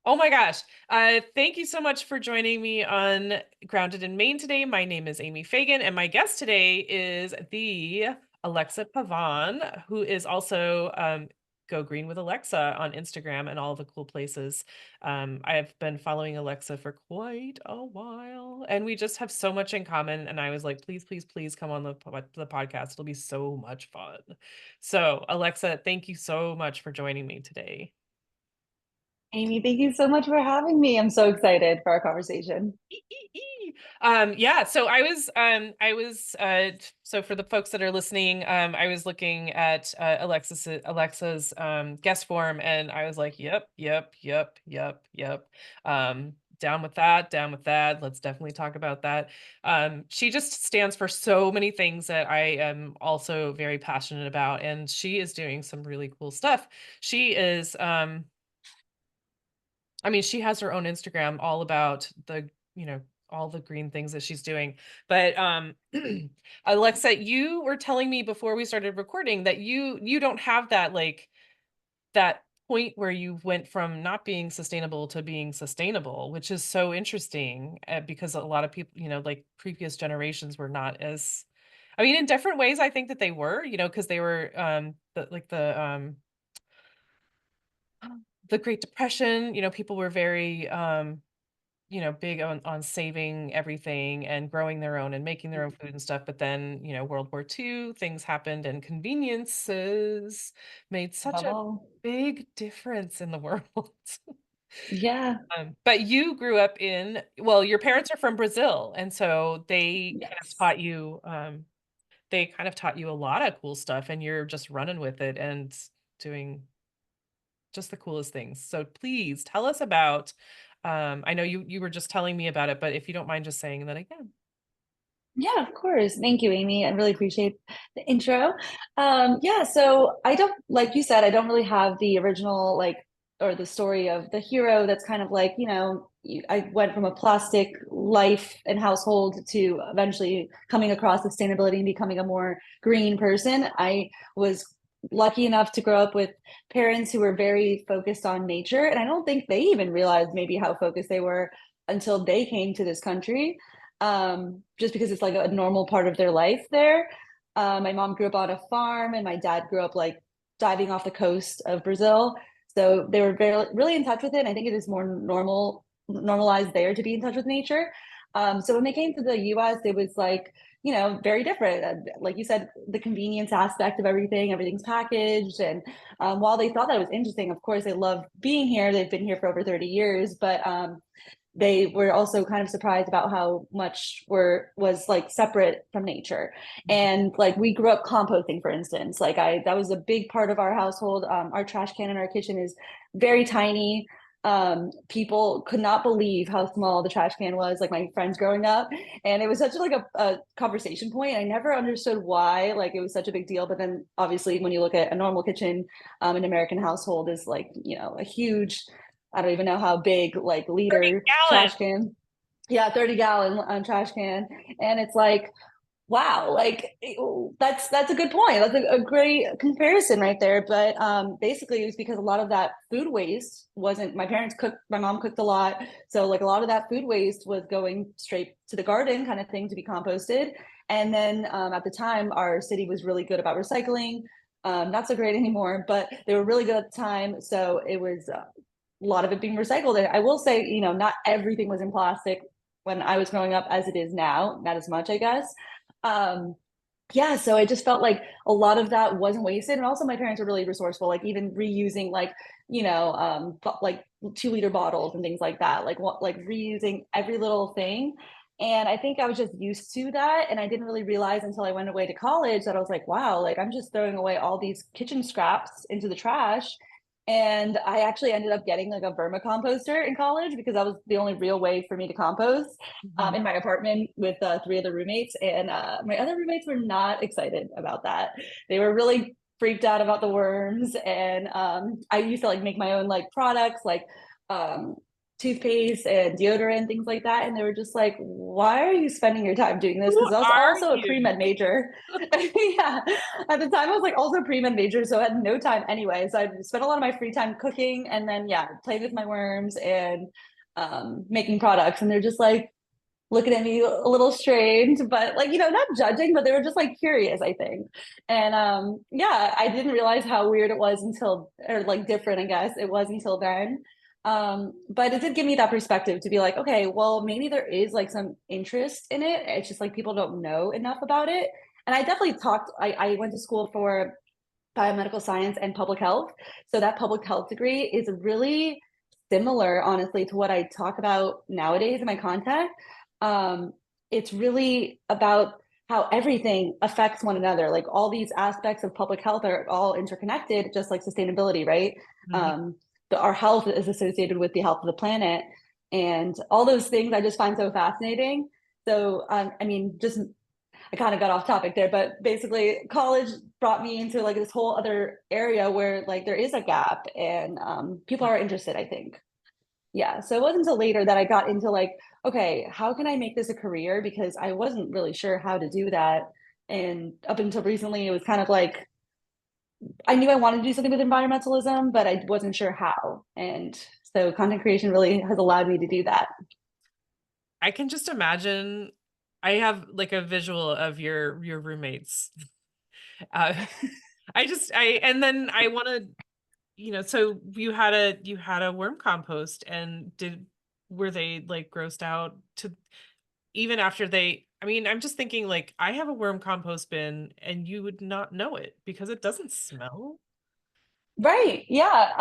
Oh my gosh. Thank you so much for joining me on Grounded in Maine today. My name is Amy Fagan, and my guest today is the Alexa Pavan, who is also Go Green with Alexa on Instagram and all the cool places. I have been following Alexa for quite a while, and we just have so much in common. And I was like, please, please, please come on the podcast. It'll be so much fun. So, Alexa, thank you so much for joining me today. Amy, thank you so much for having me. I'm so excited for our conversation. Yeah, so so for the folks that are listening, I was looking at Alexa's guest form, and I was like, yep, yep, yep, yep, yep. Down with that, down with that. Let's definitely talk about that. She just stands for so many things that I am also very passionate about, and she is doing some really cool stuff. She is I mean, she has her own Instagram all about all the green things that she's doing. But Alexa, you were telling me before we started recording that you don't have that that point where you went from not being sustainable to being sustainable, which is so interesting because a lot of people, like previous generations were not as I mean, in different ways, I think that they were, because they were the Great Depression, people were very big on saving everything and growing their own and making their own food and stuff. But then, World War II, things happened and conveniences made such a Bubble. big difference in the world. Yeah. But you grew up well, your parents are from Brazil, and so Yes. they kind of taught you a lot of cool stuff, and you're just running with it and doing just the coolest things. So please tell us about I know you were just telling me about it, but if you don't mind just saying that again. Yeah, of course. Thank you, Amy. I really appreciate the intro. Yeah, so I don't, like you said, I don't really have the original, or the story of the hero that's kind of like, I went from a plastic life and household to eventually coming across sustainability and becoming a more green person. I was lucky enough to grow up with parents who were very focused on nature. And I don't think they even realized maybe how focused they were until they came to this country, just because it's like a normal part of their life there. My mom grew up on a farm, and my dad grew up like diving off the coast of Brazil. So they were very really in touch with it. And I think it is more normalized there to be in touch with nature. So when they came to the US, it was like, very different. Like you said, the convenience aspect of everything, everything's packaged. And while they thought that was interesting, of course, they love being here. They've been here for over 30 years, but they were also kind of surprised about how much was like separate from nature. And like we grew up composting, for instance. That was a big part of our household. Our trash can in our kitchen is very tiny. People could not believe how small the trash can was, like my friends growing up. And it was such like a conversation point. I never understood why like it was such a big deal. But then obviously when you look at a normal kitchen, an American household is like, a huge, I don't even know how big, like 30 liter gallons. trash can. Yeah, 30-gallon trash can. And it's like, wow, like that's a good point. That's a great comparison right there. But basically, it was because a lot of that food waste wasn't. My parents cooked. My mom cooked a lot, so like a lot of that food waste was going straight to the garden, kind of thing, to be composted. And then at the time, our city was really good about recycling. Not so great anymore, but they were really good at the time. So it was a lot of it being recycled. And I will say, not everything was in plastic when I was growing up as it is now. Not as much, I guess. Um, yeah, so it just felt like a lot of that wasn't wasted. And also my parents were really resourceful, like even reusing like 2-liter bottles and things like that, like reusing every little thing. And I think I was just used to that. And I didn't really realize until I went away to college that I was like, wow, like I'm just throwing away all these kitchen scraps into the trash. And I actually ended up getting like a vermicomposter in college because that was the only real way for me to compost, Mhm. in my apartment with 3 other roommates. And my other roommates were not excited about that. They were really freaked out about the worms. And I used to like make my own like products, like um, toothpaste and deodorant, things like that. And they were just like, why are you spending your time doing this? Who Because I was are also a you? pre-med major. Yeah. At the time I was like also a pre-med major, so I had no time anyway. So I spent a lot of my free time cooking and then yeah, playing with my worms and making products. And they're just like looking at me a little strange, but like, you know, not judging, but they were just like curious, I think. And yeah, I didn't realize how weird it was until, or like different, I guess it was until then. But it did give me that perspective to be like, okay, well, maybe there is like some interest in it. It's just like people don't know enough about it. And I definitely talked, I went to school for biomedical science and public health. So that public health degree is really similar, honestly, to what I talk about nowadays in my content. Um, it's really about how everything affects one another. Like all these aspects of public health are all interconnected, just like sustainability, right? Mhm. Um, our health is associated with the health of the planet, and all those things I just find so fascinating. So, I mean, just I kind of got off topic there, but basically college brought me into like this whole other area where like there is a gap and people are interested, I think. Yeah. So it wasn't until later that I got into like, okay, how can I make this a career? Because I wasn't really sure how to do that. And up until recently, it was kind of like I knew I wanted to do something with environmentalism, but I wasn't sure how. And so content creation really has allowed me to do that. I can just imagine. I have like a visual of your roommates. Uh, and then I want to, so you had a worm compost, and were they like grossed out to even after I mean, I'm just thinking like I have a worm compost bin and you would not know it because it doesn't smell. Right. Yeah.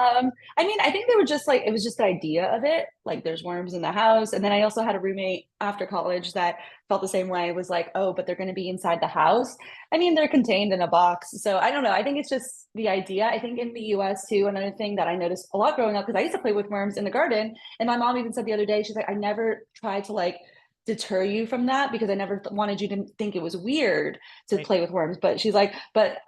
I mean, I think they were just like, it was just the idea of it. Like there's worms in the house. And then I also had a roommate after college that felt the same way. It was like, oh, but they're going to be inside the house. I mean, they're contained in a box. So I don't know. I think it's just the idea. I think in the US too, another thing that I noticed a lot growing up, because I used to play with worms in the garden. And my mom even said the other day, she's like, I never tried to like deter you from that because I never wanted you to think it was weird to Right. play with worms. But she's like, but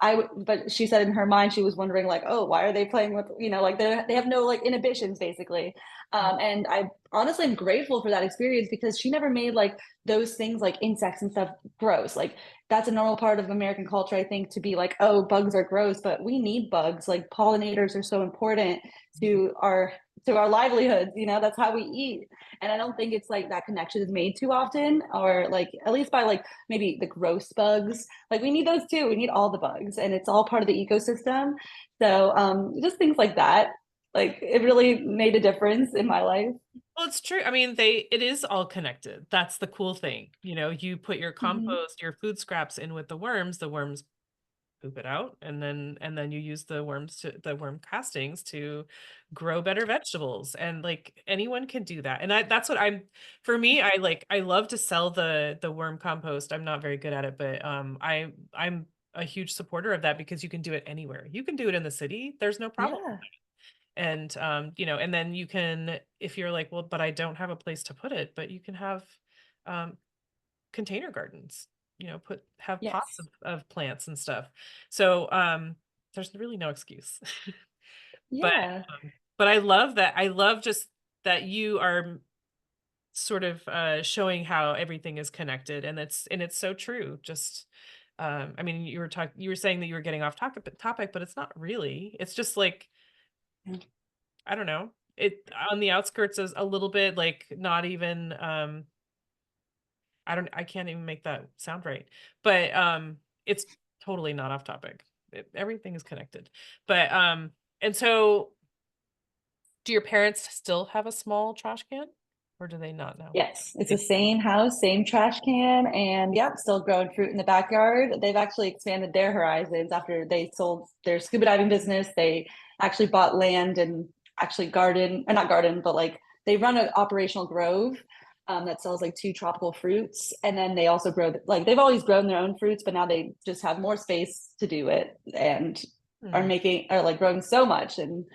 she said in her mind she was wondering like, oh, why are they playing with, you know, like they have no like inhibitions basically. And I honestly am grateful for that experience because she never made like those things like insects and stuff gross. Like that's a normal part of American culture, I think, to be like, oh, bugs are gross, but we need bugs. Like pollinators are so important to our livelihoods, you know, that's how we eat. And I don't think it's like that connection is made too often, or like at least by like maybe the gross bugs. Like we need those too. We need all the bugs, and it's all part of the ecosystem. So just things like that. Like it really made a difference in my life. Well, it's true. I mean, it is all connected. That's the cool thing. You put your Mhm. compost, your food scraps in with the worms poop it out, and then you use the worm castings to grow better vegetables. And like anyone can do that. And that's what for me, I love to sell the worm compost. I'm not very good at it, but I'm a huge supporter of that because you can do it anywhere. You can do it in the city. There's no problem. Yeah. And and then you can, if you're like, well, but I don't have a place to put it, but you can have um container gardens, have pots Yes. of plants and stuff. So there's really no excuse. but Yeah. but I love that. I love just that you are sort of showing how everything is connected, and it's so true. Just I mean, you were saying that you were getting off topic, but it's not really. It's just like, I don't know. It on the outskirts is a little bit like not even I can't even make that sound right. But it's totally not off topic. Everything is connected. But and so do your parents still have a small trash can, or do they not know? Yes, it's the They, same house, same trash can, and yep, still growing fruit in the backyard. They've actually expanded their horizons after they sold their scuba diving business. They actually bought land and actually garden, or not garden, but like they run an operational grove that sells like two tropical fruits. And then they also grow, like they've always grown their own fruits, but now they just have more space to do it and hmm. are like growing so much and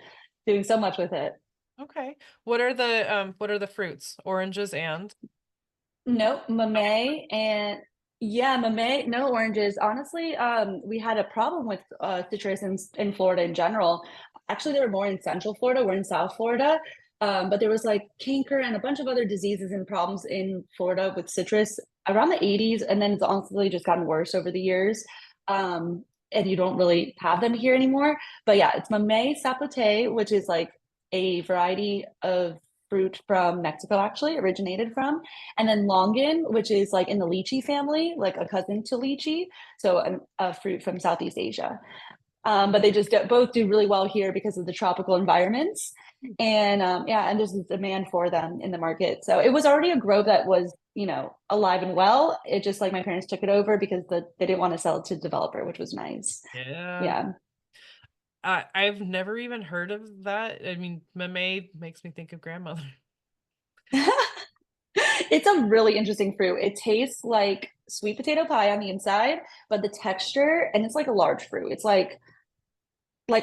doing so much with it. Okay. What are the fruits? Oranges and No, Mamey and yeah, Mamey, no oranges. Honestly, we had a problem with citrus in Florida in general. Actually, they were more in Central Florida. We're in South Florida. But there was like canker and a bunch of other diseases and problems in Florida with citrus around the 80s. And then it's honestly just gotten worse over the years. And you don't really have them here anymore. But yeah, it's 𝗚𝗿cie𝘂𝘁, which is like a variety of fruit from Mexico, actually originated from. And then longan, which is like in the lychee family, like a cousin to lychee. So a fruit from Southeast Asia. But they just both do really well here because of the tropical environments. And yeah, and there's a demand for them in the market. So it was already a grove that was, alive and well. It just like my parents took it over because they didn't want to sell it to developer, which was nice. Yeah. Yeah. I've never even heard of that. I mean, 𝗚𝗍 makes me think of grandmother. It's a really interesting fruit. It tastes like sweet potato pie on the inside, but the texture, and it's like a large fruit. It's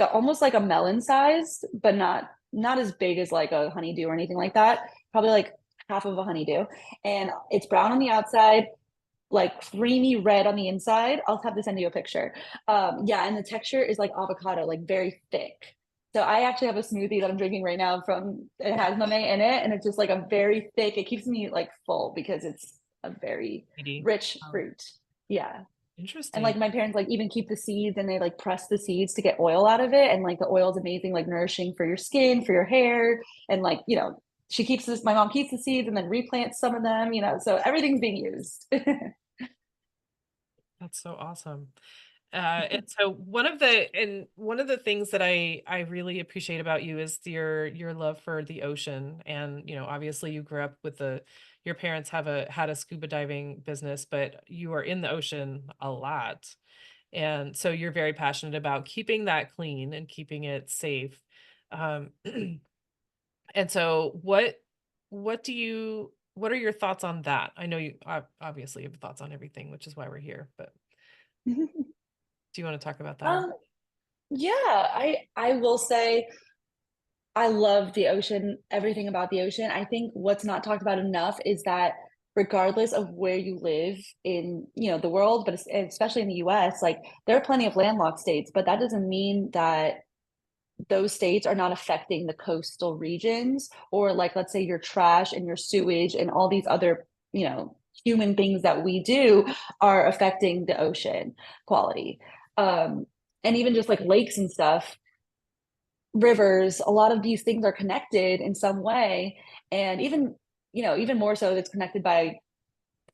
almost like a melon sized, but not as big as like a honeydew or anything like that. Probably like half of a honeydew. And it's brown on the outside, like creamy red on the inside. I'll have to send you a picture. Yeah, and the texture is like avocado, like very thick. So I actually have a smoothie that I'm drinking right now from it has 𝗚𝗍 in it, and it's just like a very thick. It keeps me like full because it's a very Maybe. rich Oh, fruit. Yeah. And interesting. like my parents like even keep the seeds and they like press the seeds to get oil out of it. And like the oil is amazing, like nourishing for your skin, for your hair. And like, she keeps this, my mom keeps the seeds and then replants some of them, so everything's being used. That's so awesome. And so one of the things that I really appreciate about you is your love for the ocean. And obviously you grew up with your parents had a scuba diving business, but you are in the ocean a lot. And so you're very passionate about keeping that clean and keeping it safe. Um, and so what are your thoughts on that? I know you obviously have thoughts on everything, which is why we're here, but do you want to talk about that? um, yeah, I will say I love the ocean, everything about the ocean. I think what's not talked about enough is that regardless of where you live in, the world, but especially in the US, like there are plenty of landlocked states, but that doesn't mean that those states are not affecting the coastal regions, or like let's say your trash and your sewage and all these other, human things that we do are affecting the ocean quality. Um, and even just like lakes and stuff, rivers, a lot of these things are connected in some way. And even more so, it's connected by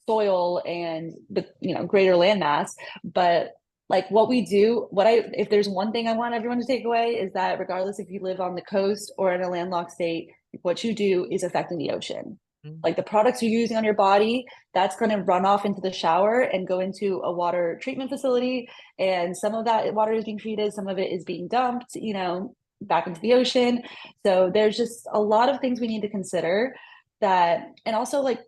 soil and the greater landmass. But like what we do, if there's one thing I want everyone to take away is that regardless if you live on the coast or in a landlocked state, what you do is affecting the ocean. Mm. Like the products you're using on your body, that's going to run off into the shower and go into a water treatment facility. And some of that water is being treated, some of it is being dumped, back into the ocean. So there's just a lot of things we need to consider that, and also like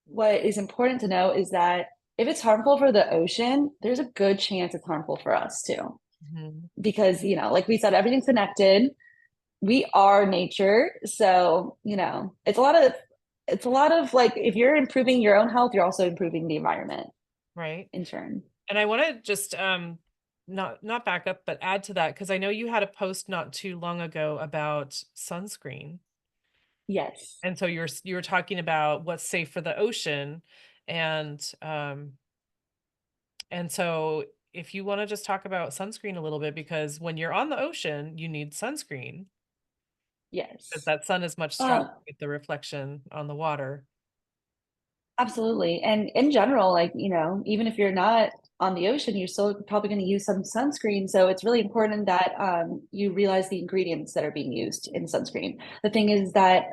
what is important to know is that if it's harmful for the ocean, there's a good chance it's harmful for us too. Mhm. Because, like we said, everything's connected. We are nature. So, it's a lot of like if you're improving your own health, you're also improving the environment Right. in turn. And I want to just not back up, but add to that because I know you had a post not too long ago about sunscreen. Yes. And so you were talking about what's safe for the ocean, and so if you want to just talk about sunscreen a little bit, because when you're on the ocean, you need sunscreen because Yes. that sun is much Uh, stronger with the reflection on the water. Absolutely. And in general, like, even if you're not on the ocean, you're still probably going to use some sunscreen. So it's really important that you realize the ingredients that are being used in sunscreen. The thing is that,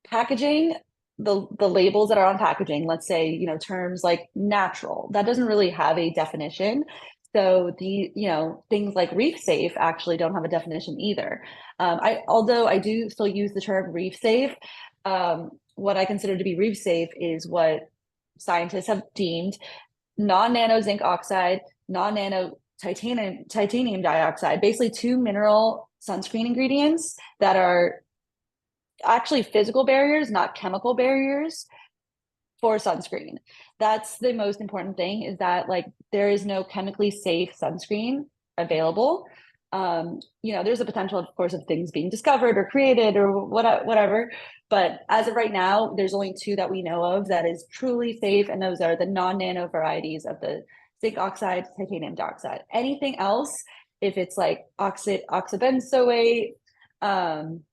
packaging, the labels that are on packaging, let's say, terms like natural, that doesn't really have a definition. So things like reef safe actually don't have a definition either. Although I do still use the term reef safe, what I consider to be reef safe is what scientists have deemed non-nano zinc oxide, non-nano titanium dioxide, basically two mineral sunscreen ingredients that are actually physical barriers, not chemical barriers for sunscreen. That's the most important thing, is that like there is no chemically safe sunscreen available. There's a potential, of course, of things being discovered or created or whatever. But as of right now, there's only two that we know of that is truly safe, and those are the non-nano varieties of the zinc oxide, titanium dioxide. Anything else, if it's like 𝗚𝗿𝗄𝘁,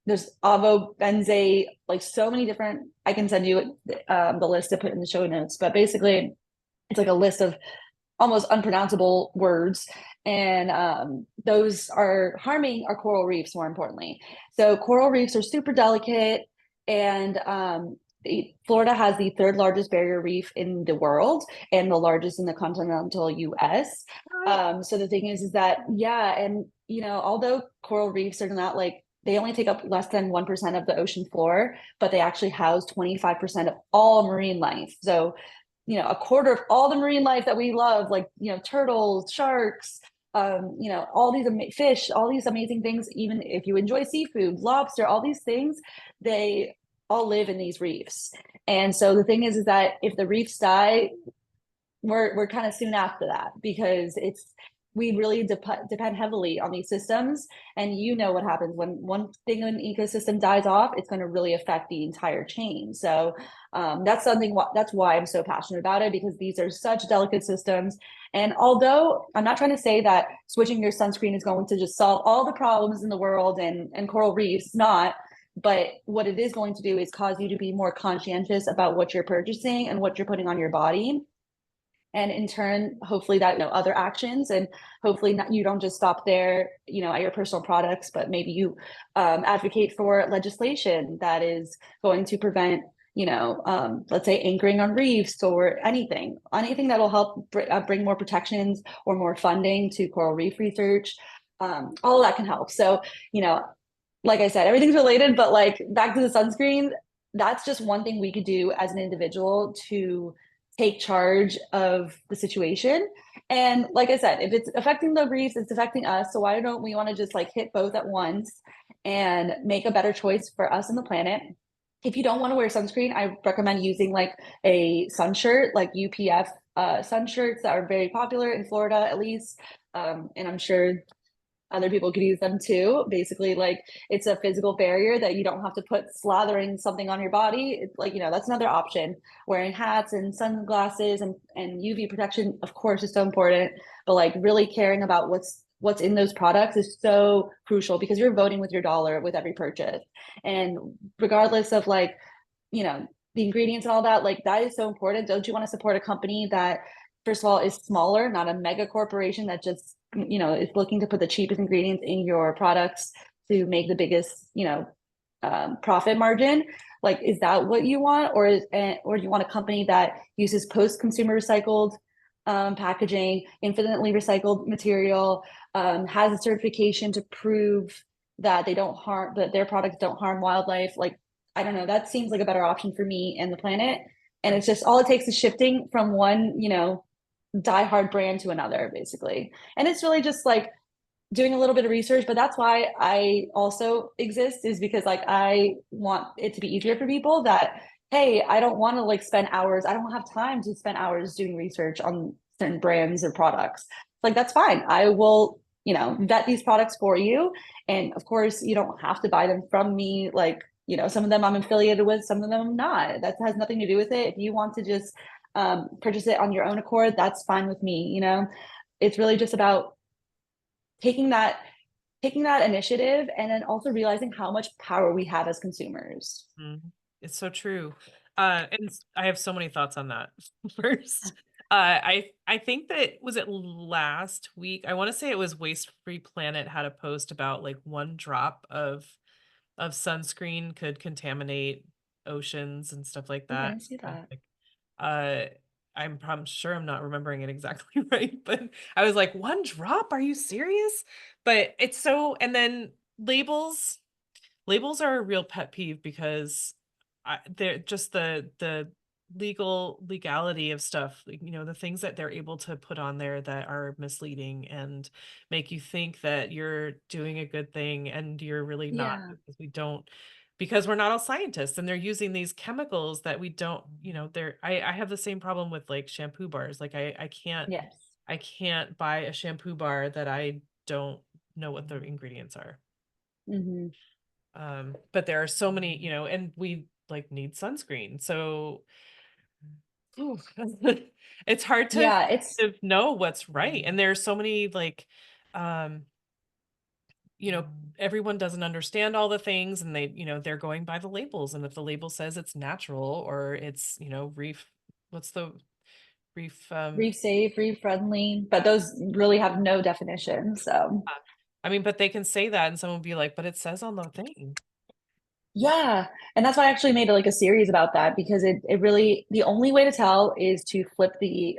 there's 𝗚𝗿𝗿𝐵𝑒𝑛𝑧𝑒, like so many different. I can send you the list to put in the show notes, but basically, it's like a list of almost unpronounceable words. And those are harming our coral reefs, more importantly. So coral reefs are super delicate, and Florida has the third largest barrier reef in the world and the largest in the continental US. So the thing is that, yeah, and although coral reefs are not like, they only take up less than 1% of the ocean floor, but they actually house 25% of all marine life. So a quarter of all the marine life that we love, like, turtles, sharks, all these fish, all these amazing things, even if you enjoy seafood, lobster, all these things, they all live in these reefs. And so the thing is that if the reefs die, we're kind of soon after that, because we really depend heavily on these systems. And what happens when one thing in an ecosystem dies off, it's going to really affect the entire chain. So that's why I'm so passionate about it, because these are such delicate systems. And although I'm not trying to say that switching your sunscreen is going to just solve all the problems in the world and coral reefs, not, but what it is going to do is cause you to be more conscientious about what you're purchasing and what you're putting on your body. And in turn, hopefully that, other actions, and hopefully you don't just stop there, at your personal products, but maybe you advocate for legislation that is going to prevent, let's say anchoring on reefs or anything that will help bring more protections or more funding to coral reef research. All of that can help. So, like I said, everything's related, but like back to the sunscreen, that's just one thing we could do as an individual to take charge of the situation. And like I said, if it's affecting the reefs, it's affecting us. So why don't we want to just like hit both at once and make a better choice for us and the planet? If you don't want to wear sunscreen, I recommend using like a sun shirt, like UPF sun shirts that are very popular in Florida, at least. And I'm sure other people could use them too. Basically, like, it's a physical barrier that you don't have to put slathering something on your body. It's like, that's another option. Wearing hats and sunglasses and UV protection, of course, is so important. But like really caring about what's in those products is so crucial, because you're voting with your dollar with every purchase. And regardless of like, the ingredients and all that, like that is so important. Don't you want to support a company that, first of all, is smaller, not a mega corporation that just, is looking to put the cheapest ingredients in your products to make the biggest, profit margin? Like, is that what you want? Or do you want a company that uses post-consumer recycled packaging, infinitely recycled material, has a certification to prove that that their products don't harm wildlife? Like, I don't know, that seems like a better option for me and the planet. And it's just, all it takes is shifting from one, diehard brand to another, basically. And it's really just like doing a little bit of research. But that's why I also exist, is because like I want it to be easier for people that, hey, I don't want to like spend hours, I don't have time to spend hours doing research on certain brands or products. Like, that's fine, I will vet these products for you. And of course, you don't have to buy them from me. Like, some of them I'm affiliated with, some of them I'm not. That has nothing to do with it. If you want to just purchase it on your own accord, that's fine with me. It's really just about taking that initiative, and then also realizing how much power we have as consumers. It's so true. And I have so many thoughts on that. First, I think that, was it last week? I want to say it was Waste Free Planet had a post about like one drop of sunscreen could contaminate oceans and stuff like Oh, I that. didn't see that. Uh, I'm sure I'm not remembering it exactly right, but I was like, one drop? Are you serious? But it's so, and then labels are a real pet peeve, because they're just the legality of stuff, like, the things that they're able to put on there that are misleading and make you think that you're doing a good thing, and you're really not, Yeah. because we're not all scientists, and they're using these chemicals that we don't, I have the same problem with like shampoo bars. Like I can't Yes. buy a shampoo bar that I don't know what the ingredients are. Mhm. But there are so many, you know, and we like need sunscreen. So ooh, it's hard to Yeah, kind it's of know what's right. And there's so many like, um, you know, everyone doesn't understand all the things, and they, you know, they're going by the labels. And if the label says it's natural or it's, you know, what's the reef, reef safe, reef friendly, but those really have no definition. So I mean, but they can say that and someone will be like, but it says on the thing. yeah, and that's why I actually made like a series about that because it really the only way to tell is to flip the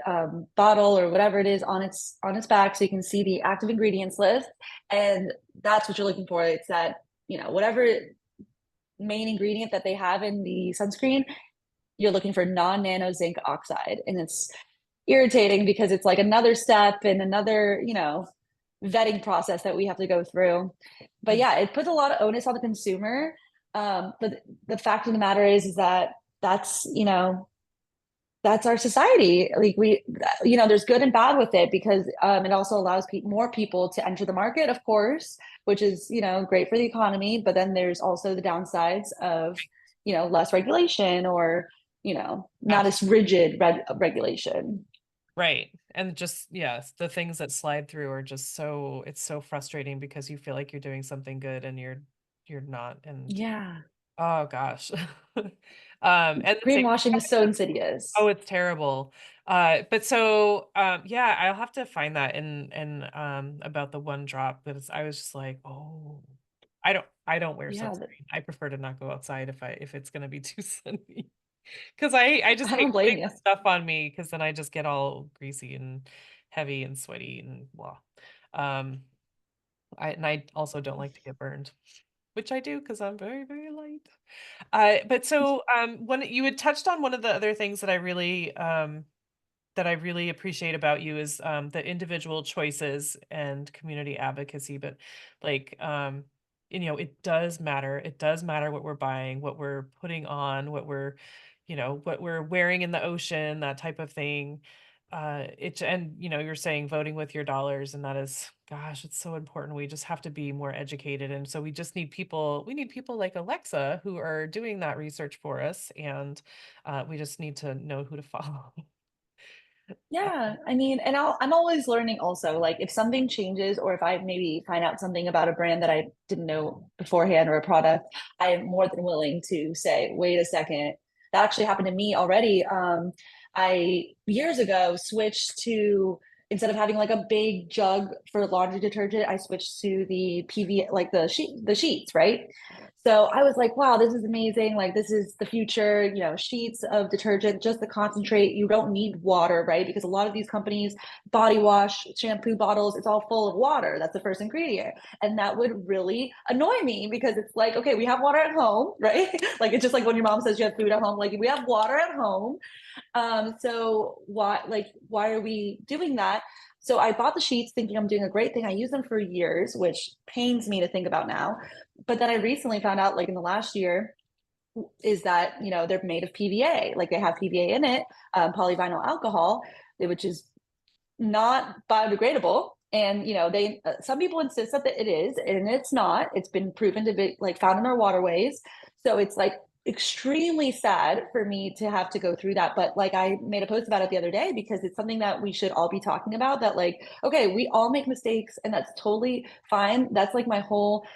bottle or whatever it is on its back so you can see the active ingredients list, and that's what you're looking for. It's that whatever main ingredient that they have in the sunscreen, you're looking for non-nano zinc oxide, and it's irritating because it's like another step and another vetting process that we have to go through. But yeah, it puts a lot of onus on the consumer. But the fact of the matter is that that's our society. Like there's good and bad with it because it also allows more people to enter the market, of course, which is great for the economy. But then there's also the downsides of less regulation or not as rigid regulation. Right. And just, yes, the things that slide through are just so, it's so frustrating because you feel like you're doing something good and you're not. And Yeah. oh gosh. And the same, Greenwashing is so insidious. oh, it's terrible. But so yeah, I'll have to find that in about the one drop, but I was just like, oh, I don't wear Yeah, sunscreen. I prefer to not go outside if it's gonna be too sunny. Because I just I hate don't blame putting you. the stuff on me because then I just get all greasy and heavy and sweaty and blah. Um, I also don't like to get burned, which I do because I'm very, very light. But so when you had touched on one of the other things that I really appreciate about you is the individual choices and community advocacy. But like, you know, it does matter. It does matter what we're buying, what we're putting on, what we're, you know, what we're wearing in the ocean, that type of thing. And you know, you're saying voting with your dollars, and that is, gosh, it's so important. We just have to be more educated. And so we just need people, we need people like Alexa who are doing that research for us. And we just need to know who to follow. Yeah, I mean, and I'm always learning also. Like if something changes or if I maybe find out something about a brand that I didn't know beforehand or a product, I am more than willing to say, wait a second, that actually happened to me already. I years ago switched to instead of having like a big jug for laundry detergent, I switched to the PV like the sheets, right? So I was like, wow, this is amazing. Like, this is the future, sheets of detergent, just the concentrate. You don't need water, right? Because a lot of these companies, body wash, shampoo bottles, it's all full of water. That's the first ingredient. And that would really annoy me because it's like, okay, we have water at home, right? Like, it's just like when your mom says you have food at home, like, we have water at home. So why are we doing that? So I bought the sheets thinking I'm doing a great thing. I use them for years, which pains me to think about now. But then I recently found out, like in the last year, is that they're made of PVA, like they have PVA in it, polyvinyl alcohol, which is not biodegradable. And they some people insist that it is, and it's not. It's been proven to be like found in our waterways. So it's like extremely sad for me to have to go through that. But like I made a post about it the other day because it's something that we should all be talking about. That like, okay, we all make mistakes, and that's totally fine. That's like my whole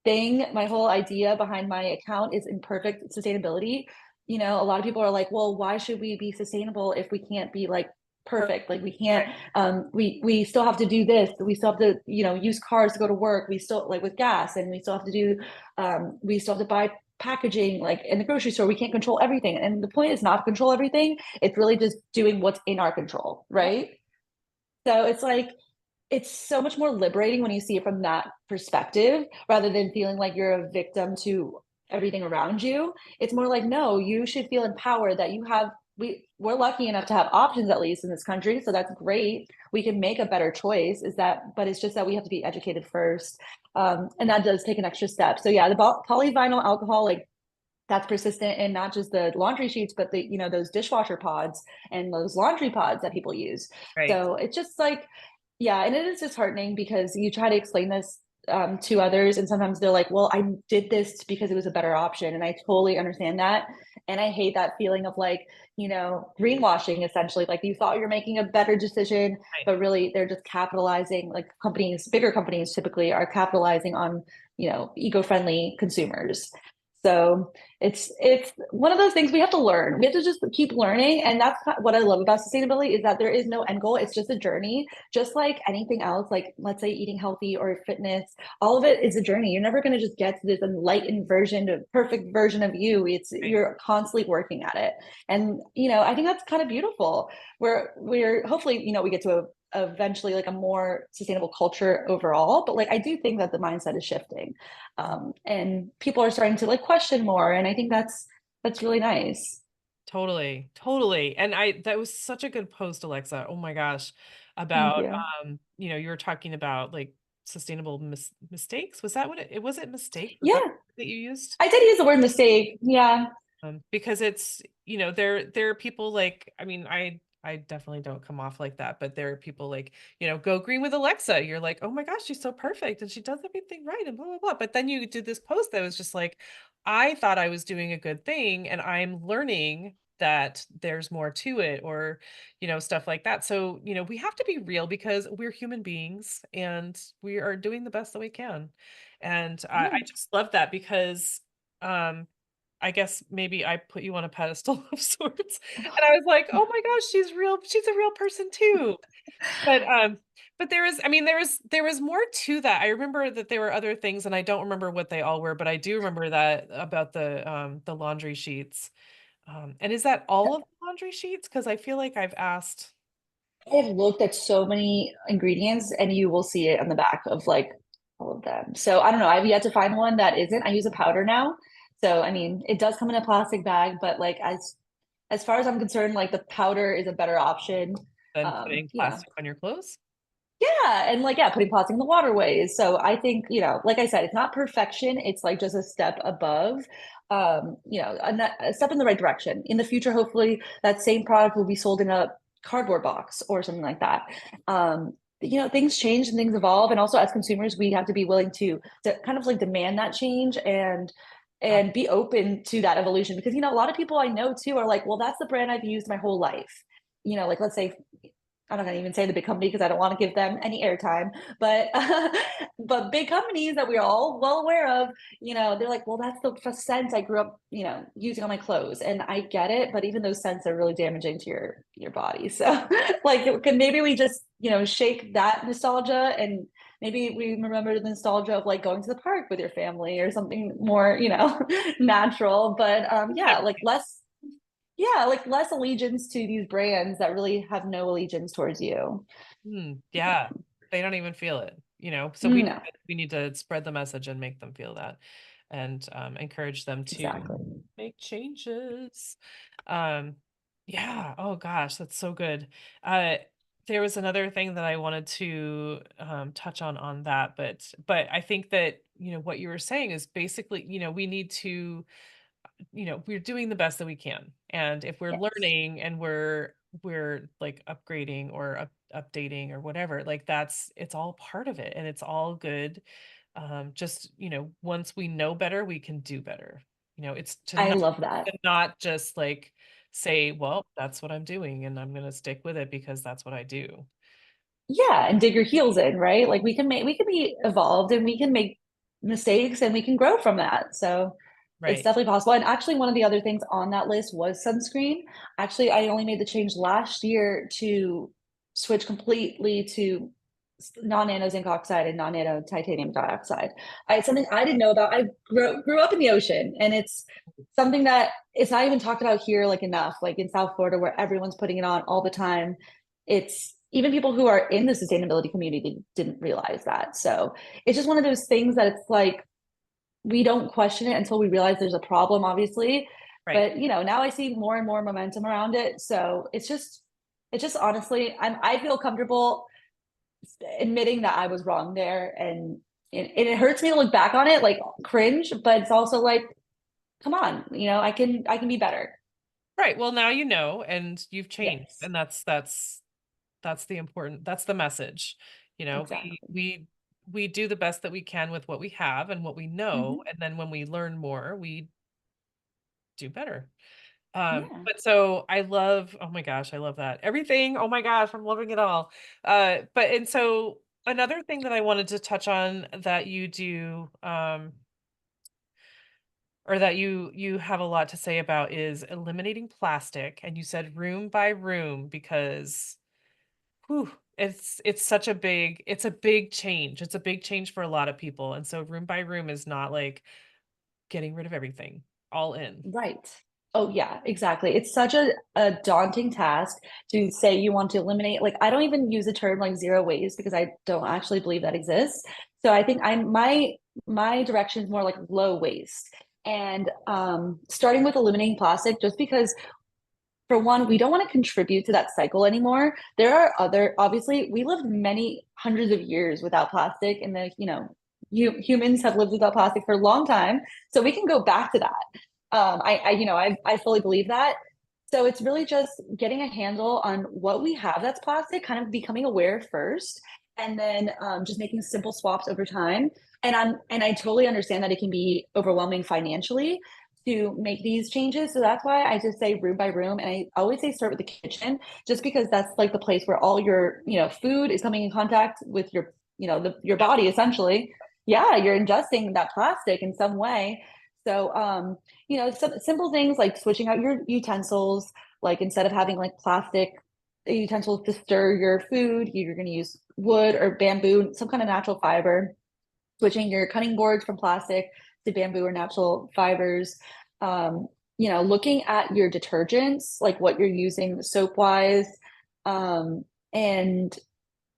thing, my whole idea behind my account is imperfect sustainability. A lot of people are like, well, why should we be sustainable if we can't be like perfect? Like we can't we still have to do this, we still have to use cars to go to work, we still like with gas, and we still have to do we still have to buy packaging like in the grocery store. We can't control everything, and the point is not to control everything. It's really just doing what's in our control, right? So it's like it's so much more liberating when you see it from that perspective rather than feeling like you're a victim to everything around you. It's more like, no, you should feel empowered that you have we're lucky enough to have options at least in this country, so that's great. We can make a better choice, is that, but it's just that we have to be educated first. And that does take an extra step. So yeah, the polyvinyl alcohol, like that's persistent in not just the laundry sheets, but the those dishwasher pods and those laundry pods that people use. Right. So it's just like, yeah, and it is disheartening because you try to explain this to others. And sometimes they're like, well, I did this because it was a better option. And I totally understand that. And I hate that feeling of like, greenwashing essentially, like you thought you're making a better decision, Right. but really they're just capitalizing, like companies, bigger companies typically are capitalizing on, eco-friendly consumers. So it's one of those things we have to learn. We have to just keep learning. And that's what I love about sustainability is that there is no end goal. It's just a journey, just like anything else, like let's say eating healthy or fitness, all of it is a journey. You're never going to just get to this enlightened version, of perfect version of you. Right. You're constantly working at it. And, I think that's kind of beautiful. We're hopefully, we get to eventually like a more sustainable culture overall, but like I do think that the mindset is shifting, and people are starting to like question more, and I think that's really nice. Totally, totally. And that was such a good post, Alexa. Oh my gosh. Thank About you. you were talking about like sustainable mistakes. Was that what it was? It mistakes? Was that Yeah, that you used? I did use the word mistake. Yeah. Because it's, there are people like, I mean, I definitely don't come off like that, but there are people like, go green with Alexa. You're like, oh my gosh, she's so perfect and she does everything right and blah blah blah. But then you did this post that was just like, I thought I was doing a good thing and I'm learning that there's more to it, or stuff like that. So we have to be real because we're human beings and we are doing the best that we can. And I Yeah. just love that because um I guess maybe I put you on a pedestal of sorts. And I was like, "Oh my gosh, she's real. She's a real person too." But there is, I mean, there was more to that. I remember that there were other things and I don't remember what they all were, but I do remember that about the laundry sheets. And is that all of the laundry sheets? Because I feel like I've asked. I've looked at so many ingredients and you will see it on the back of like all of them. So I don't know. I've yet to find one that isn't. I use a powder now. So I mean, it does come in a plastic bag, but like as far as I'm concerned, like the powder is a better option. Than putting Yeah. plastic on your clothes? Yeah, and like yeah, putting plastic in the waterways. So I think, like I said, it's not perfection. It's like just a step above. A step in the right direction. In the future, hopefully that same product will be sold in a cardboard box or something like that. Things change and things evolve. And also as consumers, we have to be willing to kind of like demand that change and be open to that evolution. Because a lot of people I know too are like, well, that's the brand I've used my whole life. Like let's say I'm not gonna even say the big company because I don't want to give them any airtime, but but big companies that we're all well aware of, they're like, well, that's the scent I grew up, using on my clothes, and I get it, but even those scents are really damaging to your body. So, like, maybe we just shake that nostalgia and maybe we remember the nostalgia of like going to the park with your family or something more, natural. But yeah, like less yeah, like less allegiance to these brands that really have no allegiance towards you. Yeah, they don't even feel it, so we No, we need to spread the message and make them feel that, and encourage them to exactly. make changes. Um, yeah, oh gosh, that's so good. There was another thing that I wanted to touch on that, but I think that what you were saying is basically we need to, we're doing the best that we can. And if we're Yes. learning and we're like upgrading or updating or whatever, like it's all part of it and it's all good. Just, once we know better, we can do better. It's I love that. to not just like say, well, that's what I'm doing and I'm going to stick with it because that's what I do. Yeah, and dig your heels in, right? Like we can be evolved and we can make mistakes and we can grow from that. So it's Right. definitely possible. And actually one of the other things on that list was sunscreen. Actually, I only made the change last year to switch completely to non-nano zinc oxide and non-nano titanium dioxide. It's something I didn't know about. I grew up in the ocean, and it's something that it's not even talked about here like enough, like in South Florida where everyone's putting it on all the time. It's even people who are in the sustainability community didn't realize that. So it's just one of those things that it's like we don't question it until we realize there's a problem, obviously. Right. But now I see more and more momentum around it. So it's just honestly, I feel comfortable admitting that I was wrong there, and it hurts me to look back on it like cringe, but it's also like, come on, I can be better. Right. Well, now you know, and you've changed, Yes, and that's the important, that's the message. We exactly. we do the best that we can with what we have and what we know. Mhm. And then when we learn more, we do better. Yeah. But so I love, oh my gosh, I love that. Everything, oh my gosh, I'm loving it all. But and so another thing that I wanted to touch on that you do, or that you have a lot to say about is eliminating plastic. And you said room by room because whew, it's such a big, it's a big change. It's a big change for a lot of people. And so room by room is not like getting rid of everything all in. Right. Oh, yeah, exactly. It's such a daunting task to say you want to eliminate. Like, I don't even use the term like zero waste because I don't actually believe that exists. So I think my direction is more like low waste. And starting with eliminating plastic, just because for one, we don't want to contribute to that cycle anymore. There are other, obviously, we lived many hundreds of years without plastic, and humans have lived without plastic for a long time. So we can go back to that. I fully believe that. So it's really just getting a handle on what we have that's plastic, kind of becoming aware first, and then just making simple swaps over time. And I totally understand that it can be overwhelming financially to make these changes. So that's why I just say room by room. And I always say start with the kitchen, just because that's like the place where all your, food is coming in contact with your, your Yeah. body essentially. Yeah, you're ingesting that plastic in some way. So, some simple things like switching out your utensils, like instead of having like plastic utensils to stir your food, you're going to use wood or bamboo, some kind of natural fiber, switching your cutting boards from plastic to bamboo or natural fibers. Looking at your detergents, like what you're using soap wise, and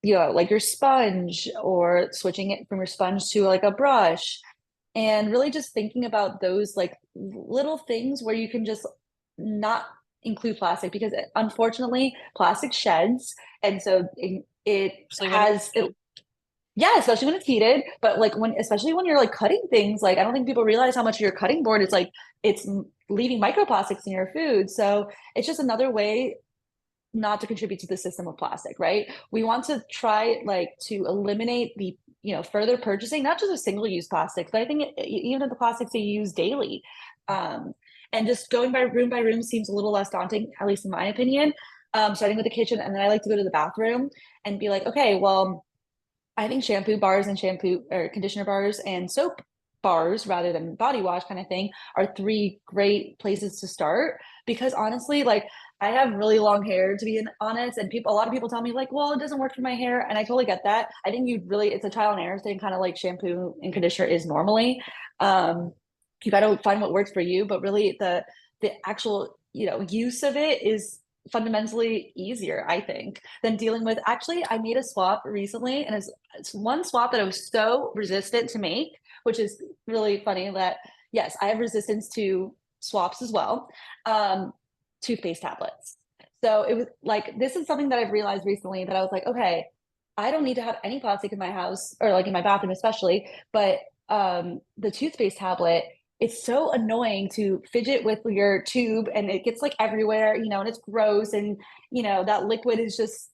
like your sponge, or switching it from your sponge to like a brush, and really just thinking about those like little things where you can just not include plastic, because unfortunately plastic sheds, and so it Especially when it's has it, yeah, especially when it's heated. But like especially when you're like cutting things, like I don't think people realize how much your cutting board is like it's leaving microplastics in your food. So it's just another way not to contribute to the system of plastic, right? We want to try like to eliminate the further purchasing, not just of single-use plastics, but I think even the plastics that you use daily. Um, and just going by room seems a little less daunting, at least in my opinion. Starting with the kitchen, and then I like to go to the bathroom and be like, okay, well, I think shampoo bars and shampoo or conditioner bars and soap bars rather than body wash kind of thing are three great places to start, because honestly, like I have really long hair, to be honest, and a lot of people tell me like, well, it doesn't work for my hair, and I totally get that. I think it's a trial and error thing, kind of like shampoo and conditioner is normally. You got to find what works for you, but really the actual use of it is fundamentally easier, I think, than dealing with. Actually, I made a swap recently, and it's one swap that I was so resistant to make, which is really funny that yes, I have resistance to swaps as well. Um, Toothpaste tablets. So it was like, this is something that I've realized recently, that I was like, okay, I don't need to have any plastic in my house, or like in my bathroom especially, but the toothpaste tablet, it's so annoying to fidget with your tube, and it gets like everywhere, and it's gross, and that liquid is just,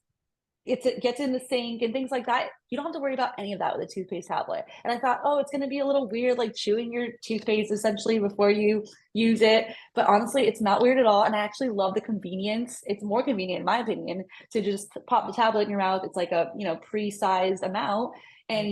it gets in the sink and things like that. You don't have to worry about any of that with a toothpaste tablet. And I thought, oh, it's going to be a little weird, like chewing your toothpaste essentially before you use it. But honestly, it's not weird at all. And I actually love the convenience. It's more convenient, in my opinion, to just pop the tablet in your mouth. It's like a, pre-sized amount, and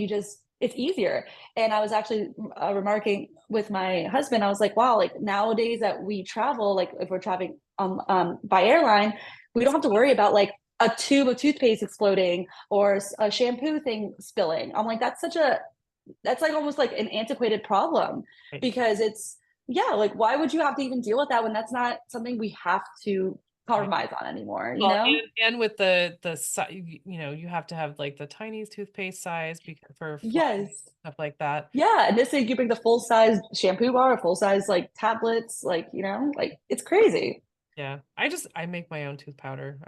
it's easier. And I was actually remarking with my husband, I was like, wow, like nowadays that we travel, like if we're traveling by airline, we don't have to worry about like a tube of toothpaste exploding or a shampoo thing spilling. I'm like, that's like almost like an antiquated problem, Right. because yeah, like why would you have to even deal with that when that's not something we have to Right. compromise on anymore, Well, and with you have to have like the tiniest toothpaste size because for flying, Yes. stuff like that. Yeah. And this thing, you bring the full size shampoo bar, full size like tablets, like, like it's crazy. Yeah. I make my own tooth powder.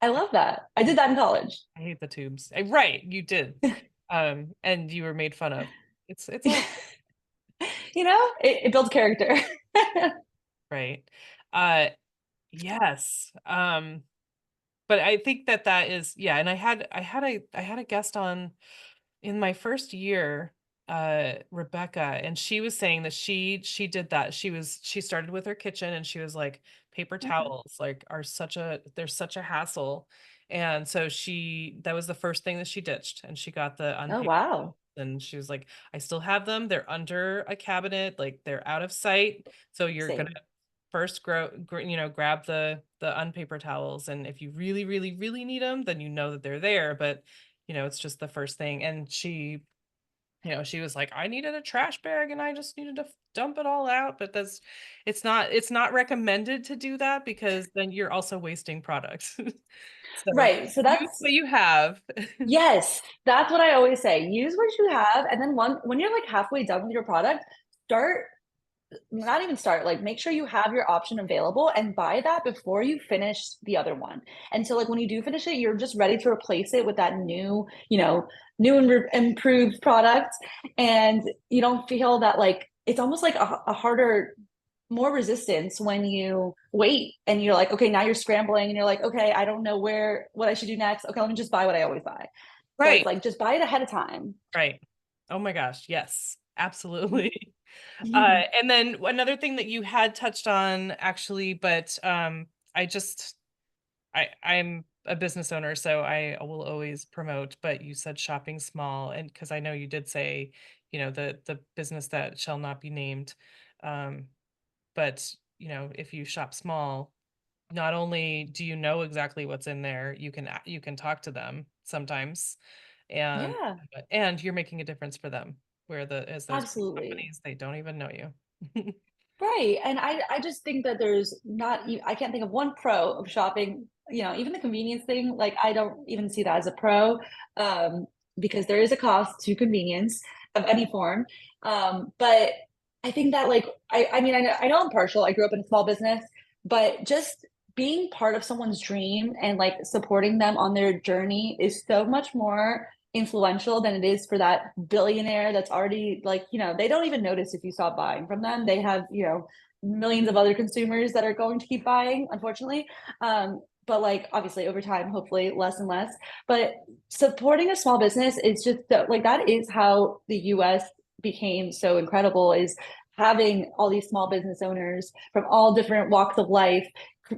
I love that. I did that in college. I hate the tubes. Right, you did. And you were made fun of. It's all It builds character. right. Yes. But I think that is, yeah, and I had a guest on in my first year, Rebecca, and she was saying that she did that. She started with her kitchen, and she was like, paper Okay. towels like are they're such a hassle. And so that was the first thing that she ditched, and she got the Oh, unpaper towels. wow. And she was like, I still have them. They're under a cabinet, like they're out of sight. So you're gonna Same. first grab the unpaper towels, and if you really, really, really need them, then you know that they're there. But it's just the first thing. And she was like, I needed a trash bag and I just needed to dump it all out. But it's not recommended to do that, because then you're also wasting products. So Right. So use that's what you have. yes, that's what I always say. Use what you have, and then when you're like halfway done with your product, start not even start, like make sure you have your option available and buy that before you finish the other one. And so like when you do finish it, you're just ready to replace it with that new, new and improved product. And you don't feel that like it's almost like a harder, more resistance when you wait and you're like, okay, now you're scrambling and you're like, okay, I don't know what I should do next. Okay, let me just buy what I always buy. So it's Right. like just buy it ahead of time. Right. Oh my gosh, yes, absolutely. And then another thing that you had touched on actually, but I just I'm a business owner, so I will always promote, but you said shopping small, and because I know you did say, the business that shall not be named. Um, but if you shop small, not only do you know exactly what's in there, you can talk to them sometimes, and Yeah, and you're making a difference for them. Where as those big absolutely. companies, they don't even know you. Right. And I just think that there's not, I can't think of one pro of shopping, even the convenience thing, like I don't even see that as a pro, um, because there is a cost to convenience of any form. But I think that like, I mean, I know I'm partial. I grew up in a small business, but just being part of someone's dream and like supporting them on their journey is so much more influential than it is for that billionaire that's already like, they don't even notice if you stop buying from them. They have, millions of other consumers that are going to keep buying, unfortunately. But like obviously over time, hopefully less and less. But supporting a small business is just so, like that is how the US became so incredible, is having all these small business owners from all different walks of life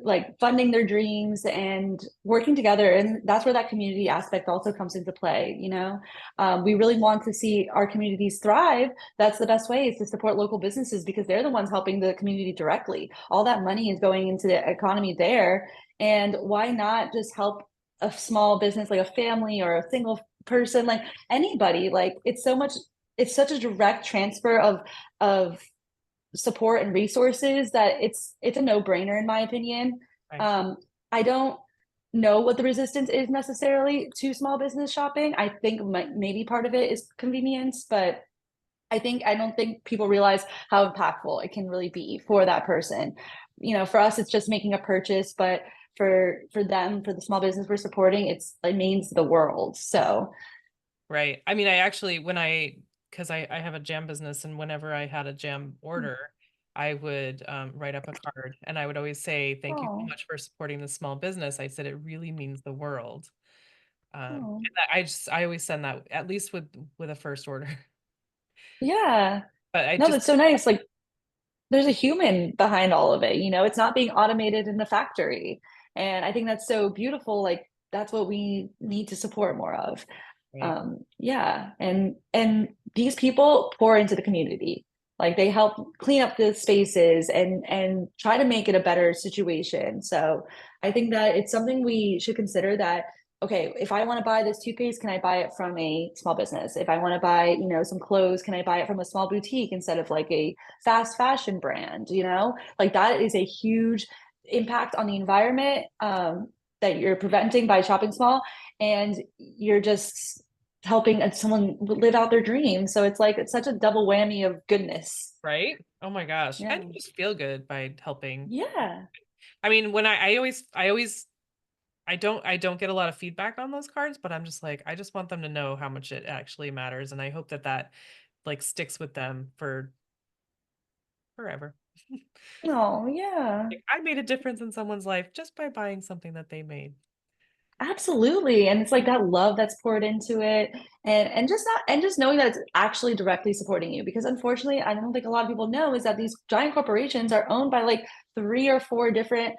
like funding their dreams and working together. And that's where that community aspect also comes into play. We really want to see our communities thrive. That's the best way, is to support local businesses, because they're the ones helping the community directly. All that money is going into the economy there, and why not just help a small business, like a family or a single person, like anybody. Like it's such a direct transfer of support and resources that it's a no-brainer in my opinion. Right. Um, I don't know what the resistance is necessarily to small business shopping. I think maybe part of it is convenience, but I don't think people realize how impactful it can really be for that person. For us, it's just making a purchase, but for them, for the small business we're supporting, it means the world. So Right. I mean, I actually, because I have a jam business, and whenever I had a jam order, I would write up a card, and I would always say, thank you so oh, much for supporting the small business. I said, it really means the world. oh. And I always send that, at least with a first order. Yeah. But I No, just, that's so nice. Like there's a human behind all of it. It's not being automated in the factory. And I think that's so beautiful. Like that's what we need to support more of. right. Yeah. And these people pour into the community. Like they help clean up the spaces and try to make it a better situation. So I think that it's something we should consider, that okay, if I want to buy this toothpaste, can I buy it from a small business? If I want to buy, some clothes, can I buy it from a small boutique instead of like a fast fashion brand? Like that is a huge impact on the environment, that you're preventing by shopping small, and you're just helping someone live out their dream. So it's such a double whammy of goodness. Right. Oh my gosh. And Yeah. you just feel good by helping. Yeah. I mean, when I always I don't get a lot of feedback on those cards, but I'm just like, I just want them to know how much it actually matters, and I hope that like sticks with them for forever. Oh, yeah. Like, I made a difference in someone's life just by buying something that they made. Absolutely. And it's like that love that's poured into it, and just not, and just knowing that it's actually directly supporting you. Because unfortunately, I don't think a lot of people know is that these giant corporations are owned by like 3 or 4 different,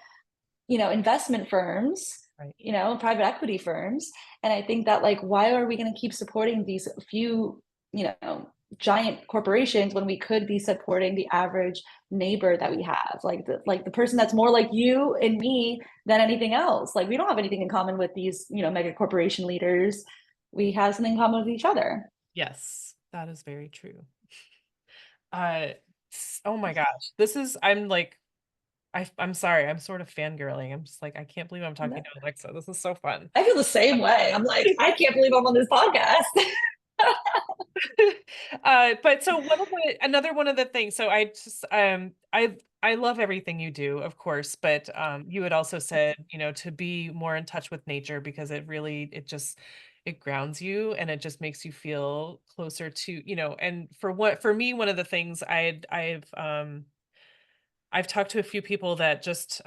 investment firms, Right. private equity firms. And I think that, like, why are we going to keep supporting these few, you know, giant corporations when we could be supporting the average neighbor that we have, like the person that's more like you and me than anything else. Like, we don't have anything in common with these, mega corporation leaders. We have something in common with each other. Yes, that is very true. Uh, oh my gosh, this is, I'm like, I'm sorry, I'm sort of fangirling. I'm just like, I can't believe I'm talking to Alexa. This is so fun. I feel the same way. I'm like, I can't believe I'm on this podcast. But so another one of the things, so I just I love everything you do, of course, but you had also said, to be more in touch with nature because it really, it grounds you and it just makes you feel closer to, and for me, one of the things I've talked to a few people that just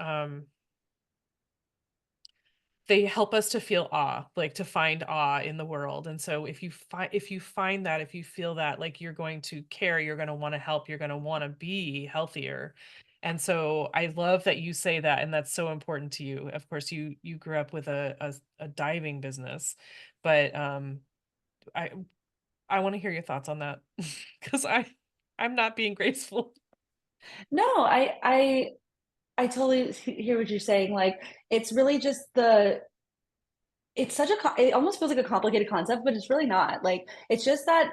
they help us to feel awe, like to find awe in the world. And so if you find that, if you feel that, like, you're going to care, you're going to want to help, you're going to want to be healthier. And so I love that you say that, and that's so important to you. Of course, you grew up with a diving business, but I I want to hear your thoughts on that because I'm not being graceful. No, I totally hear what you're saying. Like, it's really just it's such it almost feels like a complicated concept, but it's really not. Like, it's just that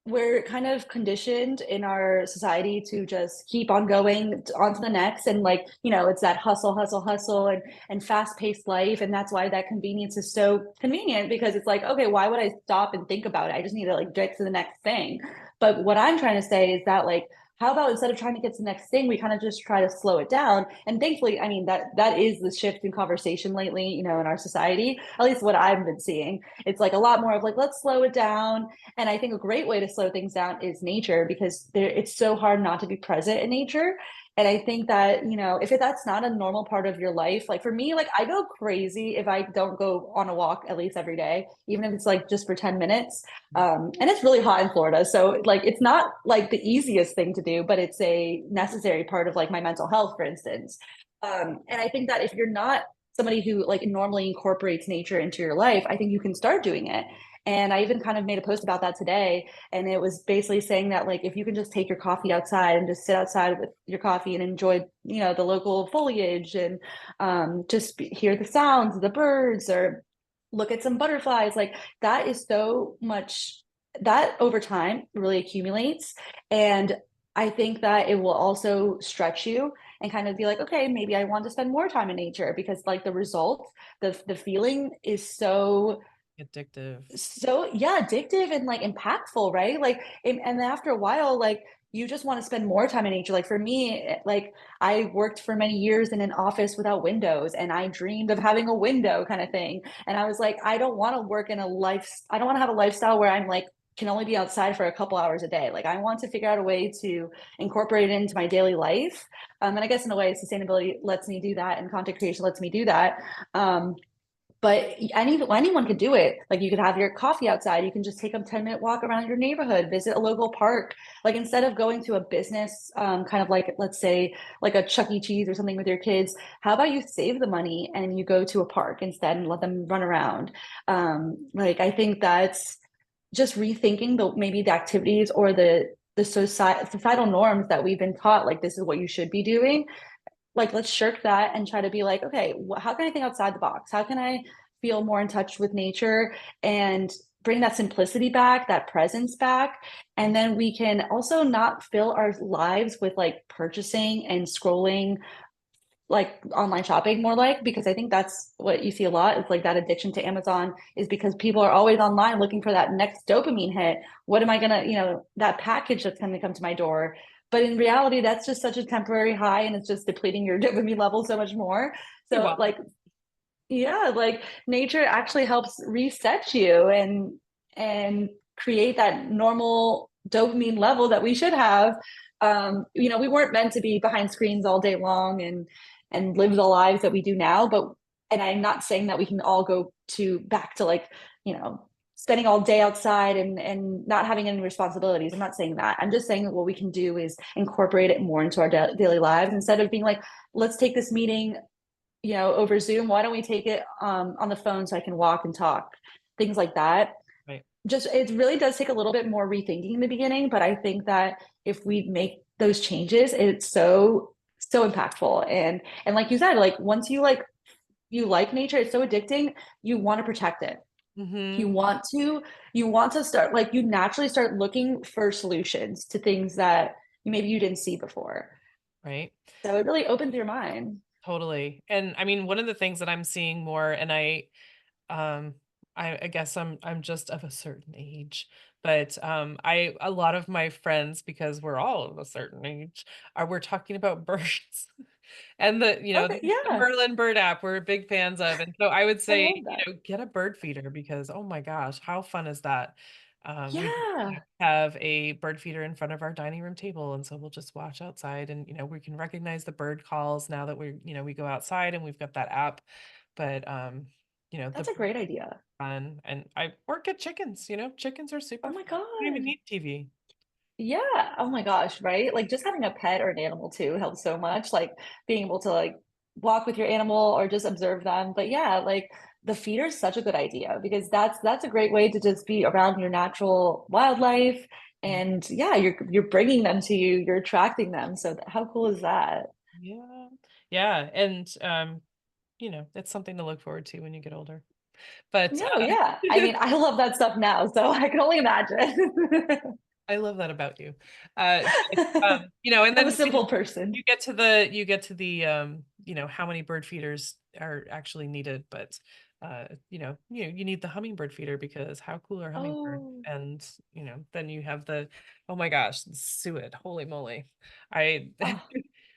we're kind of conditioned in our society to just keep on going on to the next. And, like, it's that hustle, hustle, hustle, and fast-paced life. And that's why that convenience is so convenient, because it's like, okay, why would I stop and think about it? I just need to, like, get to the next thing. But what I'm trying to say is that, like, how about instead of trying to get to the next thing, we kind of just try to slow it down? And thankfully, I mean, that is the shift in conversation lately, in our society, at least what I've been seeing. It's like a lot more of like, let's slow it down. And I think a great way to slow things down is nature, because it's so hard not to be present in nature. And I think that, if that's not a normal part of your life, like for me, like, I go crazy if I don't go on a walk at least every day, even if it's like just for 10 minutes. And it's really hot in Florida. So, like, it's not like the easiest thing to do, but it's a necessary part of like my mental health, for instance. And I think that if you're not somebody who like normally incorporates nature into your life, I think you can start doing it. And I even kind of made a post about that today. And it was basically saying that, like, if you can just take your coffee outside and just sit outside with your coffee and enjoy, the local foliage, and just hear the sounds of the birds, or look at some butterflies, like, that is so much that over time really accumulates. And I think that it will also stretch you and kind of be like, okay, maybe I want to spend more time in nature, because, like, the result, the feeling is Addictive. so, yeah, addictive and like impactful, right? Like, and then after a while, like, you just want to spend more time in nature. Like, for me, like, I worked for many years in an office without windows, and I dreamed of having a window kind of thing. And I was like, I don't want to work in I don't want to have a lifestyle where I'm like, can only be outside for a couple hours a day. Like, I want to figure out a way to incorporate it into my daily life. And I guess in a way, sustainability lets me do that, and content creation lets me do that. But anyone could do it. Like, you could have your coffee outside, you can just take a 10-minute walk around your neighborhood, visit a local park. Like, instead of going to a business, kind of like, let's say, like a Chuck E. Cheese or something with your kids, how about you save the money and you go to a park instead and let them run around? Like, I think that's just rethinking maybe the activities or the societal norms that we've been taught, like, this is what you should be doing. Like, let's shirk that and try to be like, okay, how can I think outside the box? How can I feel more in touch with nature and bring that simplicity back, that presence back? And then we can also not fill our lives with like purchasing and scrolling, like online shopping more, like, because I think that's what you see a lot. It's like that addiction to Amazon is because people are always online looking for that next dopamine hit. What am I gonna, that package that's gonna come to my door? But in reality, that's just such a temporary high, and it's just depleting your dopamine level so much more. So, Wow. like, yeah, like, nature actually helps reset you and create that normal dopamine level that we should have. We weren't meant to be behind screens all day long and live the lives that we do now, but And I'm not saying that we can all go back to like, spending all day outside and not having any responsibilities. I'm not saying that. I'm just saying that what we can do is incorporate it more into our daily lives instead of being like, let's take this meeting, over Zoom. Why don't we take it on the phone so I can walk and talk? Things like that. Right. Just, it really does take a little bit more rethinking in the beginning, but I think that if we make those changes, it's so impactful. And like you said, like once you like nature, it's so addicting, you want to protect it. Mm-hmm. You want to start, like, you naturally start looking for solutions to things that maybe you didn't see before. Right. So it really opens your mind. Totally. And I mean, one of the things that I'm seeing more, and um, I guess I'm just of a certain age, but a lot of my friends, because we're all of a certain age, we're talking about birds. And Okay, the yeah, Merlin bird app we're big fans of. And so I would I say, love that. get a bird feeder, because oh my gosh, how fun is that? We Yeah, have a bird feeder in front of our dining room table, and so we'll just watch outside, and we can recognize the bird calls now that we go outside and we've got that app. But the that's a great idea. fun, and I work at chickens. Chickens are Oh super my fun. You don't even God. need TV. Yeah. Oh my gosh, right? Like just having a pet or an animal too helps so much. Like being able to like walk with your animal or just observe them. But yeah, like the feeder is such a good idea because that's a great way to just be around your natural wildlife. Mm. And yeah, you're bringing them to you, you're attracting them. So how cool is that? Yeah, yeah, and it's something to look forward to when you get older. But No, yeah. I mean, I love that stuff now, so I can only imagine. I love that about you. And I'm a then simple person. you get to the how many bird feeders are actually needed, but you need the hummingbird feeder, because how cool are hummingbirds? Oh, And then you have the, oh my gosh, suet, holy moly. I oh,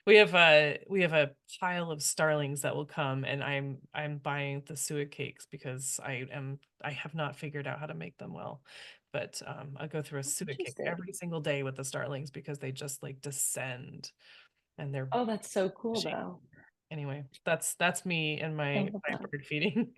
we have a pile of starlings that will come, and I'm buying the suet cakes because I have not figured out how to make them well. But I go through a suet cake interesting. every single day with the starlings because they just like descend, and they're Oh, that's so cool bushy. though. Anyway, that's me and I my love my that. bird feeding.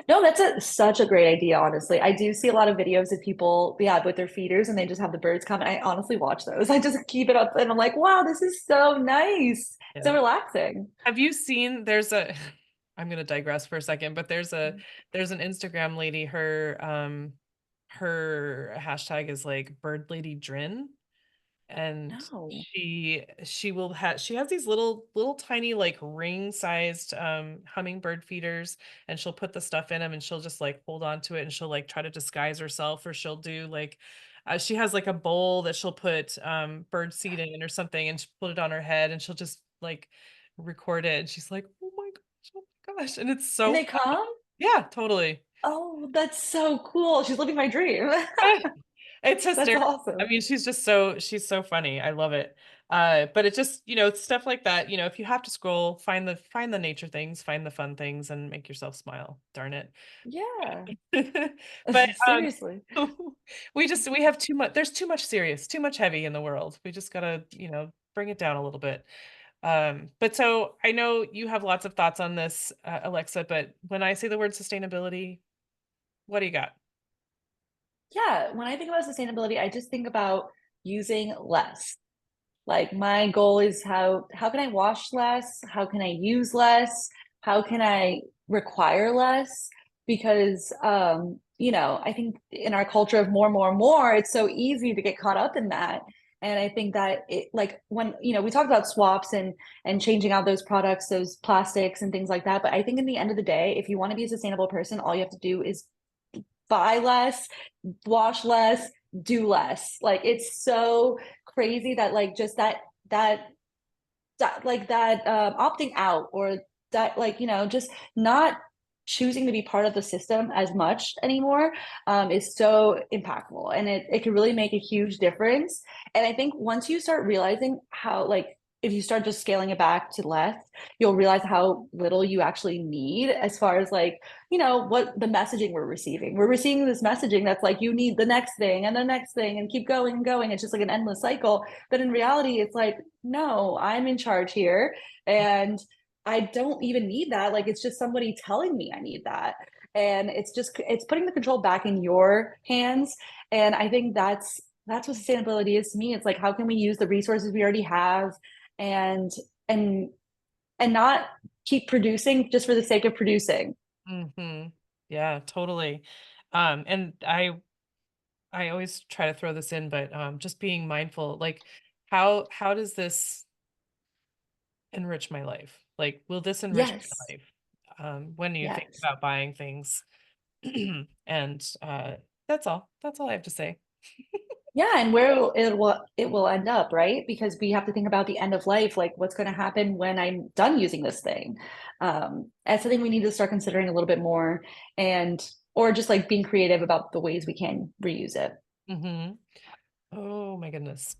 No, that's such a great idea, honestly. I do see a lot of videos of people, yeah, with their feeders and they just have the birds come. And I honestly watch those. I just keep it up and I'm like, wow, this is so nice. So Yeah. relaxing. Have you seen, I'm going to digress for a second, but there's an Instagram lady, her hashtag is like bird lady drin. And No. she has these little tiny like ring sized hummingbird feeders, and she'll put the stuff in them, and she'll just like hold on to it, and she'll like try to disguise herself, or she'll do like she has like a bowl that she'll put bird seed in or something, and she'll put it on her head, and she'll just like record it, and she's like, oh my gosh, and it's And so they funny. come? Yeah, totally. Oh, that's so cool. She's living my dream. It's That's hysterical. I awesome. mean, she's so funny. I love it. But it just, it's stuff like that. If you have to scroll, find the nature things, find the fun things, and make yourself smile. Darn it. Yeah. But Seriously. we have too much, there's too much heavy in the world. We just gotta, bring it down a little bit. But so I know you have lots of thoughts on this, Alexa, but when I say the word sustainability, what do you got? Yeah, when I think about sustainability, I just think about using less. Like my goal is how can I wash less? How can I use less? How can I require less? Because I think in our culture of more, more, more, it's so easy to get caught up in that. And I think that it like when we talked about swaps and changing out those products, those plastics and things like that. But I think in the end of the day, if you want to be a sustainable person, all you have to do is buy less, wash less, do less. Like it's so crazy that like just that opting out or that like just not choosing to be part of the system as much anymore is so impactful and it can really make a huge difference. And I think once you start realizing how like if you start just scaling it back to less, you'll realize how little you actually need as far as like what the messaging we're receiving this messaging that's like you need the next thing and the next thing and keep going and going. It's just like an endless cycle, but in reality it's like no, I'm in charge here. And I don't even need that. Like, it's just somebody telling me I need that. And it's putting the control back in your hands. And I think that's what sustainability is to me. It's like, how can we use the resources we already have and and and not keep producing just for the sake of producing. Yeah, totally. And I always try to throw this in, but just being mindful, like how does this enrich my life? Like, will this enrich Yes. my life? When you think Yes. about buying things. And that's all. That's all I have to say. Yeah, and where it will end up, right? Because we have to think about the end of life, like what's going to happen when I'm done using this thing. That's something we need to start considering a little bit more, and or just like being creative about the ways we can reuse it. hmm Oh my goodness.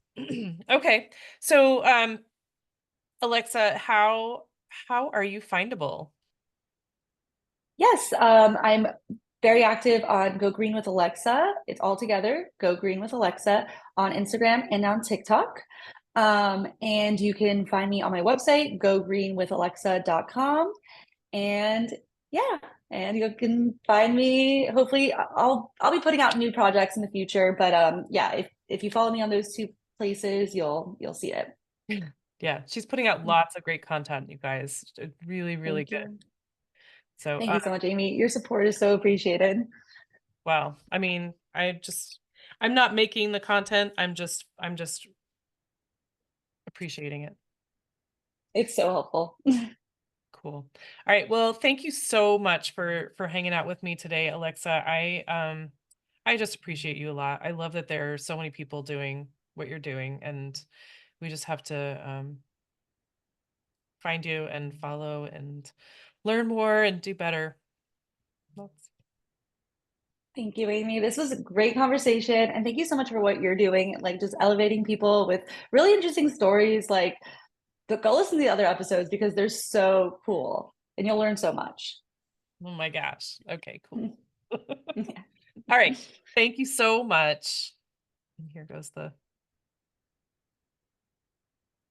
Okay. So Alexa, how are you findable? Yes, I'm very active on Go Green with Alexa. It's all together, Go Green with Alexa on Instagram and on TikTok. And you can find me on my website, gogreenwithalexa.com. And yeah, and you can find me. Hopefully, I'll be putting out new projects in the future. But yeah, if you follow me on those two places, you'll see it. Yeah, she's putting out lots of great content, you guys. Really, really Thank good. you. So, Thank you so much, Amy. Your support is so appreciated. wow. I mean, I'm not making the content. I'm just appreciating it. It's so helpful. Cool. All right. Well, thank you so much for hanging out with me today, Alexa. I just appreciate you a lot. I love that there are so many people doing what you're doing, and we just have to find you and follow and learn more and do better. That's- Thank you, Amy. This was a great conversation. And thank you so much for what you're doing, like just elevating people with really interesting stories. Like, go listen to the other episodes because they're so cool and you'll learn so much. Oh my gosh. Okay, cool. Yeah. All right. Thank you so much. And here goes the